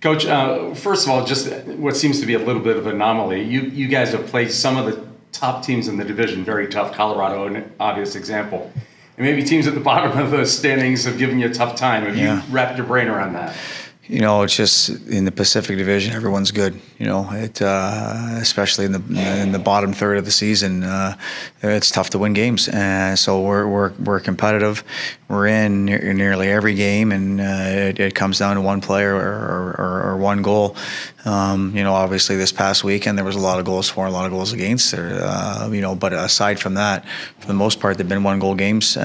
Coach, first of all, just what seems to be a little bit of an anomaly. You guys have played some of the top teams in the division, very tough. Colorado, an obvious example. And maybe teams at the bottom of the standings have given you a tough time. Have you wrapped your brain around that? It's just in the Pacific Division, everyone's good. Especially in the bottom third of the season, it's tough to win games. So we're competitive. We're in nearly every game, and it comes down to one player or one goal. Obviously this past weekend there was a lot of goals for, a lot of goals against. But aside from that, for the most part, they've been 1-goal games. We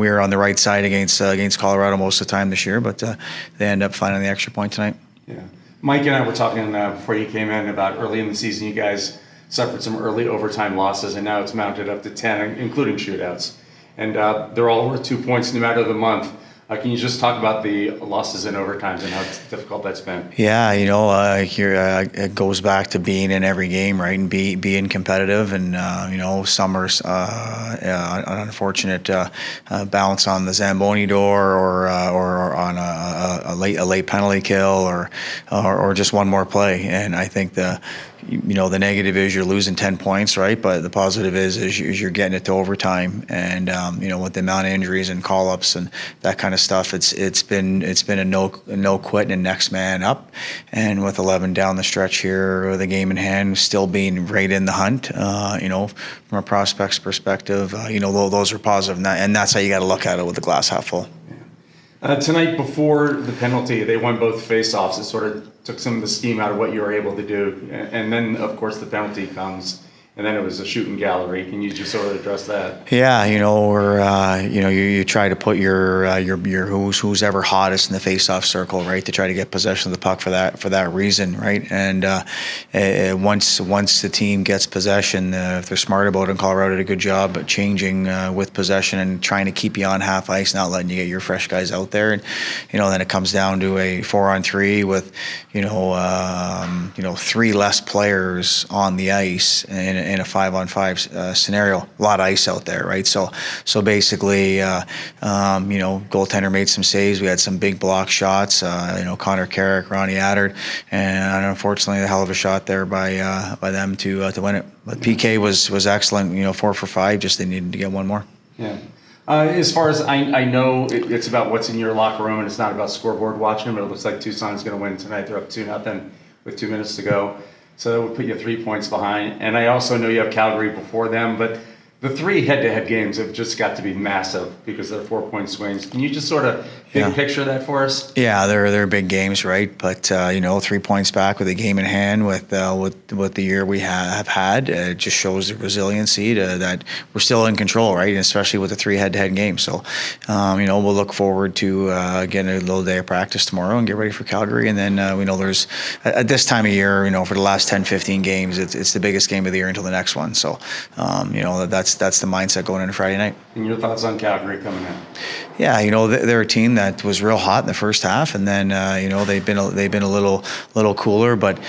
were on the right side against Colorado most of the time this year, but they end up finding the extra point tonight. Yeah, Mike and I were talking before you came in about early in the season. You guys suffered some early overtime losses, and now it's mounted up to 10, including shootouts. And they're all worth 2 points no matter the month. Can you just talk about the losses in overtimes and how difficult that's been? Yeah, it goes back to being in every game, right, and being competitive. And some are an unfortunate bounce on the Zamboni door, or on a late penalty kill, or just one more play. And I think the negative is you're losing 10 points, right? But the positive is you're getting it to overtime, and with the amount of injuries and call-ups and that kind of stuff, it's been a no quit and next man up. And with 11 down the stretch here, with a game in hand, still being right in the hunt, from a prospect's perspective, those are positive, and that's how you got to look at it, with the glass half full. Tonight, before the penalty, they won both face-offs. It sort of took some of the steam out of what you were able to do. And then, of course, the penalty comes, and then it was a shooting gallery. Can you just sort of address that? Yeah, you try to put your who's ever hottest in the face-off circle, right, to try to get possession of the puck for that reason, right? And once the team gets possession, if they're smart about it, and Colorado did a good job at changing with possession and trying to keep you on half ice, not letting you get your fresh guys out there. And then it comes down to a 4-on-3 with 3 less players on the ice in a 5-on-5 scenario. A lot of ice out there, right? So basically, goaltender made some saves. We had some big block shots. Connor Carrick, Ronnie Addard, and unfortunately, a hell of a shot there by them to win it. But PK was excellent. 4 for 5. Just they needed to get one more. Yeah. As far as I know, it's about what's in your locker room, and it's not about scoreboard watching. But it looks like Tucson's going to win tonight. They're up 2-0 with 2 minutes to go. So that would put you 3 points behind. And I also know you have Calgary before them, but the 3 head-to-head games have just got to be massive because they're 4-point swings. Can you just sort of picture that for us? Yeah, they're big games, right? But 3 points back with a game in hand with the year we have had, it just shows the resiliency that we're still in control, right? And especially with the 3 head-to-head games. So, we'll look forward to getting a little day of practice tomorrow and get ready for Calgary. And then we know there's at this time of year, for the last 10-15 games, it's the biggest game of the year until the next one. So, that's the mindset going into Friday night. And your thoughts on Calgary coming in? Yeah, they're a team that was real hot in the first half, and then they've been a little cooler. But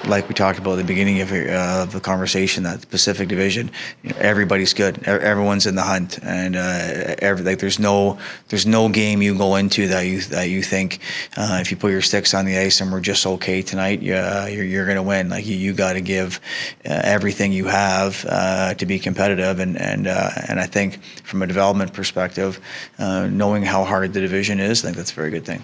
like we talked about at the beginning of the conversation, that the Pacific Division, everybody's good, everyone's in the hunt, and there's no game you go into that you think if you put your sticks on the ice and we're just okay tonight, you're going to win. Like you got to give everything you have to be competitive, and I think from a development perspective, knowing how hard the division is, I think that's a very good thing.